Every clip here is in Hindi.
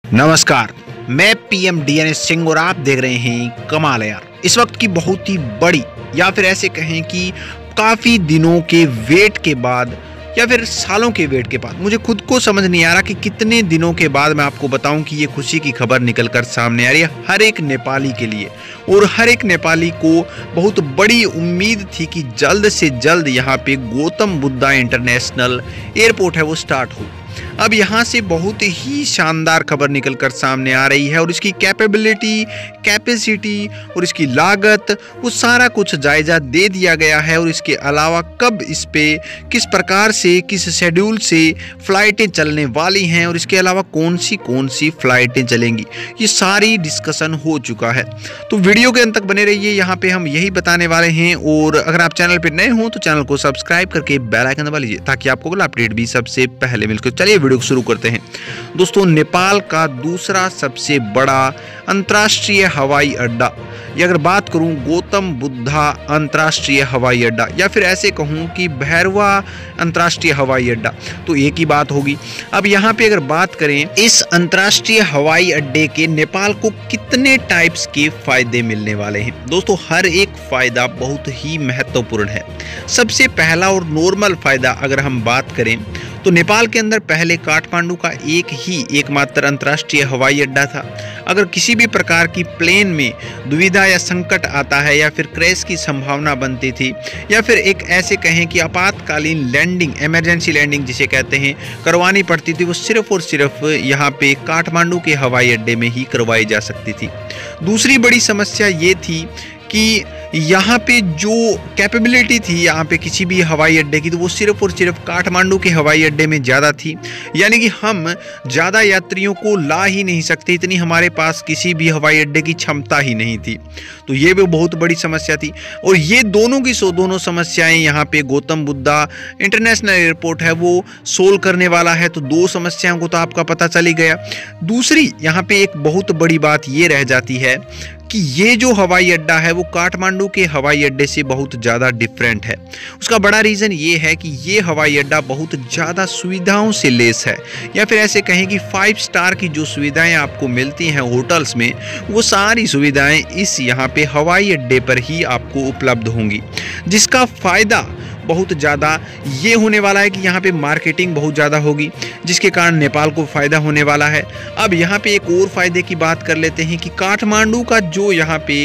नमस्कार, मैं पीएम डीएनएस सिंह और आप देख रहे हैं कमाल है यार। इस वक्त की बहुत ही बड़ी या फिर ऐसे कहें कि काफ़ी दिनों के वेट के बाद या फिर सालों के वेट के बाद मुझे खुद को समझ नहीं आ रहा कि कितने दिनों के बाद मैं आपको बताऊं कि ये खुशी की खबर निकल कर सामने आ रही है हर एक नेपाली के लिए। और हर एक नेपाली को बहुत बड़ी उम्मीद थी कि जल्द से जल्द यहाँ पे गौतम बुद्धा इंटरनेशनल एयरपोर्ट है वो स्टार्ट हो। अब यहाँ से बहुत ही शानदार खबर निकलकर सामने आ रही है और इसकी कैपेबिलिटी, कैपेसिटी और इसकी लागत वो सारा कुछ जायजा दे दिया गया है। और इसके अलावा कब इस पे किस प्रकार से किस शेड्यूल से फ़्लाइटें चलने वाली हैं और इसके अलावा कौन सी फ़्लाइटें चलेंगी, ये सारी डिस्कशन हो चुका है। तो वीडियो के अंत तक बने रहिए, यहाँ पे हम यही बताने वाले हैं। और अगर आप चैनल पर नए हो तो चैनल को सब्सक्राइब करके बेल आइकन दबा लीजिए ताकि आपको अगला अपडेट भी सबसे पहले मिल। चलिए वीडियो को शुरू करते हैं। दोस्तों, नेपाल का दूसरा सबसे बड़ा अंतर्राष्ट्रीय हवाई अड्डा, ये अगर बात करूं गौतम बुद्धा अंतर्राष्ट्रीय हवाई अड्डा या फिर ऐसे कहूं कि भैरवा अंतर्राष्ट्रीय हवाई अड्डा, तो एक ही बात होगी। अब यहाँ पे अगर बात करें इस अंतर्राष्ट्रीय हवाई अड्डे के नेपाल को कितने टाइप्स के फायदे मिलने वाले हैं, दोस्तों हर एक फायदा बहुत ही महत्वपूर्ण है। सबसे पहला और नॉर्मल फायदा अगर हम बात करें तो नेपाल के अंदर पहले काठमांडू का एकमात्र अंतर्राष्ट्रीय हवाई अड्डा था। अगर किसी भी प्रकार की प्लेन में दुविधा या संकट आता है या फिर क्रैश की संभावना बनती थी या फिर एक ऐसे कहें कि आपातकालीन लैंडिंग, इमरजेंसी लैंडिंग जिसे कहते हैं, करवानी पड़ती थी, वो सिर्फ और सिर्फ यहाँ पे काठमांडू के हवाई अड्डे में ही करवाई जा सकती थी। दूसरी बड़ी समस्या ये थी कि यहाँ पे जो कैपेबिलिटी थी यहाँ पे किसी भी हवाई अड्डे की, तो वो सिर्फ और सिर्फ काठमांडू के हवाई अड्डे में ज़्यादा थी। यानी कि हम ज़्यादा यात्रियों को ला ही नहीं सकते, इतनी हमारे पास किसी भी हवाई अड्डे की क्षमता ही नहीं थी। तो ये भी बहुत बड़ी समस्या थी। और ये दोनों समस्याएं यहाँ पे गौतम बुद्धा इंटरनेशनल एयरपोर्ट है वो सोल्व करने वाला है। तो दो समस्याओं को तो आपका पता चल ही गया। दूसरी यहाँ पे एक बहुत बड़ी बात ये रह जाती है कि ये जो हवाई अड्डा है वो काठमांडू के हवाई अड्डे से बहुत ज़्यादा डिफरेंट है। उसका बड़ा रीज़न ये है कि ये हवाई अड्डा बहुत ज़्यादा सुविधाओं से लेस है, या फिर ऐसे कहें कि 5 स्टार की जो सुविधाएं आपको मिलती हैं होटल्स में, वो सारी सुविधाएं इस यहाँ पे हवाई अड्डे पर ही आपको उपलब्ध होंगी। जिसका फ़ायदा बहुत ज़्यादा ये होने वाला है कि यहाँ पे मार्केटिंग बहुत ज़्यादा होगी, जिसके कारण नेपाल को फ़ायदा होने वाला है। अब यहाँ पे एक और फ़ायदे की बात कर लेते हैं कि काठमांडू का जो यहाँ पे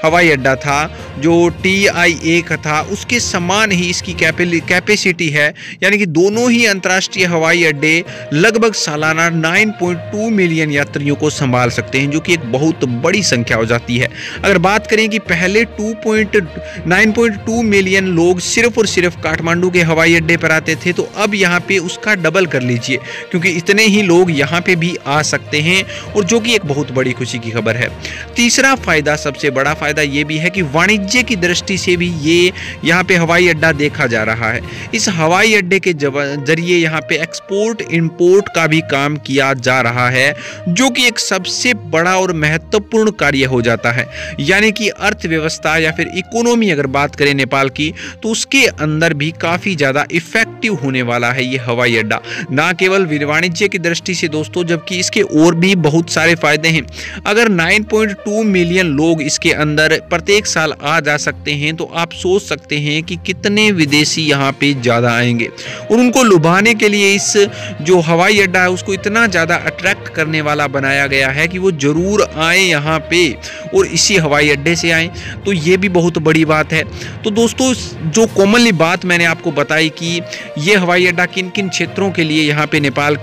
हवाई अड्डा था, जो TIA का था, उसके समान ही इसकी कैपेसिटी है। यानी कि दोनों ही अंतर्राष्ट्रीय हवाई अड्डे लगभग सालाना 9.2 मिलियन यात्रियों को संभाल सकते हैं, जो कि एक बहुत बड़ी संख्या हो जाती है। अगर बात करें कि पहले 9.2 मिलियन लोग सिर्फ और सिर्फ काठमांडू के हवाई अड्डे पर आते थे, तो अब यहाँ पे उसका डबल कर लीजिए, क्योंकि इतने ही लोग यहाँ पे भी आ सकते हैं, और जो कि एक बहुत बड़ी खुशी की खबर है। तीसरा फायदा, सबसे बड़ा फायदा ये भी है कि वाणिज्य की दृष्टि से भी ये यहाँ पे हवाई अड्डा देखा जा रहा है। इस हवाई अड्डे के जरिए यहाँ पे एक्सपोर्ट इंपोर्ट का भी काम किया जा रहा है, जो कि एक सबसे बड़ा और महत्वपूर्ण कार्य हो जाता है। यानी कि अर्थव्यवस्था या फिर इकोनॉमी अगर बात करें नेपाल की, तो उसके अंदर भी काफी ज्यादा इफेक्टिव होने वाला है ये हवाई अड्डा। ना केवल वाणिज्य की दृष्टि से दोस्तों, जबकि इसके और भी बहुत सारे फायदे हैं। अगर 9.2 मिलियन लोग इसके अंदर प्रत्येक साल आ जा सकते हैं, तो आप सोच सकते हैं कि कितने विदेशी यहाँ पे ज्यादा आएंगे। और उनको लुभाने के लिए इस जो हवाई अड्डा है उसको इतना ज्यादा अट्रैक्ट करने वाला बनाया गया है कि वो जरूर आए यहाँ पे और इसी हवाई अड्डे से आए। तो ये भी बहुत बड़ी बात है। तो दोस्तों, जो कॉमनली बात मैंने आपको बताई कि ये हवाई अड्डा किन किन क्षेत्रों के लिए यहाँ पे नेपाल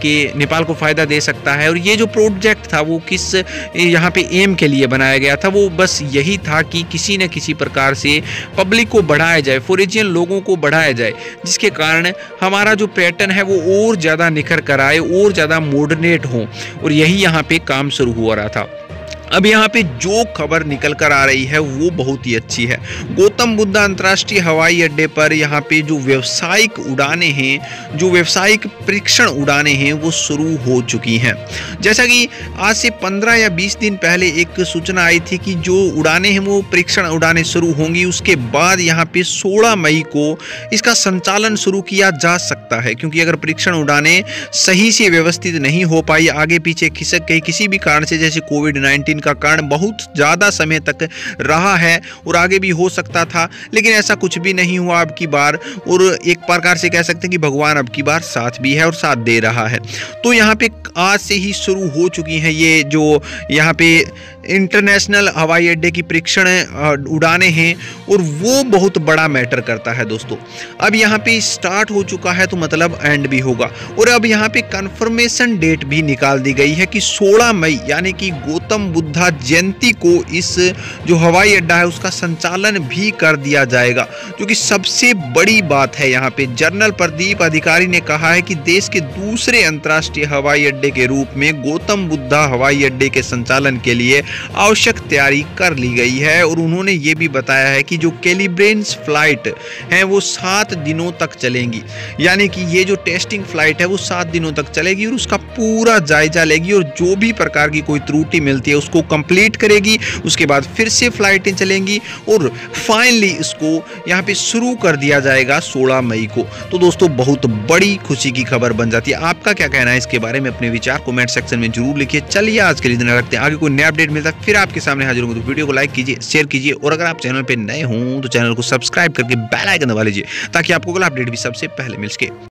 को फायदा दे सकता है, और ये जो प्रोजेक्ट था वो किस यहाँ पे एम के लिए बनाया गया था, वो बस यही था कि किसी न किसी प्रकार से पब्लिक को बढ़ाया जाए, फॉरेनियन लोगों को बढ़ाया जाए, जिसके कारण हमारा जो पैटर्न है वो और ज़्यादा निखर कर आए, और ज़्यादा मॉडर्नेट हो। और यही यहाँ पे काम शुरू हो रहा था। अब यहाँ पे जो खबर निकल कर आ रही है वो बहुत ही अच्छी है। गौतम गौतम बुद्ध अंतर्राष्ट्रीय हवाई अड्डे पर यहाँ पे जो व्यावसायिक उड़ानें हैं, जो व्यावसायिक परीक्षण उड़ानें हैं, वो शुरू हो चुकी हैं। जैसा कि आज से 15 या 20 दिन पहले एक सूचना आई थी कि जो उड़ानें हैं वो परीक्षण उड़ानें शुरू होंगी। उसके बाद यहाँ पे 16 मई को इसका संचालन शुरू किया जा सकता है, क्योंकि अगर परीक्षण उड़ानें सही से व्यवस्थित नहीं हो पाई, आगे पीछे खिसक गई किसी भी कारण से, जैसे कोविड-19 का कारण बहुत ज़्यादा समय तक रहा है और आगे भी हो सकता था, लेकिन ऐसा कुछ भी नहीं हुआ अब की बार। और एक प्रकार से कह सकते हैं कि भगवान अब की बार साथ भी है और साथ दे रहा है। तो यहाँ पे आज से ही शुरू हो चुकी हैं ये जो यहाँ पे इंटरनेशनल हवाई अड्डे की परीक्षण उड़ानें हैं, और वो बहुत बड़ा मैटर करता है दोस्तों। अब यहाँ पे स्टार्ट हो चुका है तो मतलब एंड भी होगा। और अब यहाँ पे कंफर्मेशन डेट भी निकाल दी गई है कि 16 मई यानी कि गौतम बुद्धा जयंती को इस जो हवाई अड्डा है उसका संचालन भी कर दिया जाएगा, जो कि सबसे बड़ी बात है। यहाँ पे जनरल प्रदीप अधिकारी ने कहा है कि देश के दूसरे अंतर्राष्ट्रीय हवाई अड्डे के रूप में गौतम बुद्धा हवाई अड्डे के संचालन के लिए आवश्यक तैयारी कर ली गई है। और उन्होंने ये भी बताया है कि जो कैलिब्रेंस फ्लाइट हैं वो 7 दिनों तक चलेंगी, यानी कि ये जो टेस्टिंग फ्लाइट है वो 7 दिनों तक चलेगी और उसका पूरा जायजा लेगी, और जो भी प्रकार की कोई त्रुटि मिलती है उसको कंप्लीट करेगी। उसके बाद फिर से फ्लाइटें चलेंगी और फाइनली इसको यहाँ पे शुरू कर दिया जाएगा 16 मई को। तो दोस्तों बहुत बड़ी खुशी की खबर बन जाती है। आपका क्या कहना है इसके बारे में? अपने विचार कमेंट सेक्शन में जरूर लिखिए। चलिए आज के लिए इतना रखते हैं, आगे कोई नया अपडेट मिलता है फिर आपके सामने हाजिर होंगे। तो वीडियो को लाइक कीजिए, शेयर कीजिए, और अगर आप चैनल पे नए हों तो चैनल को सब्सक्राइब करके बेल आइकन दबा लीजिए, ताकि आपको अगला अपडेट भी सबसे पहले मिल सके।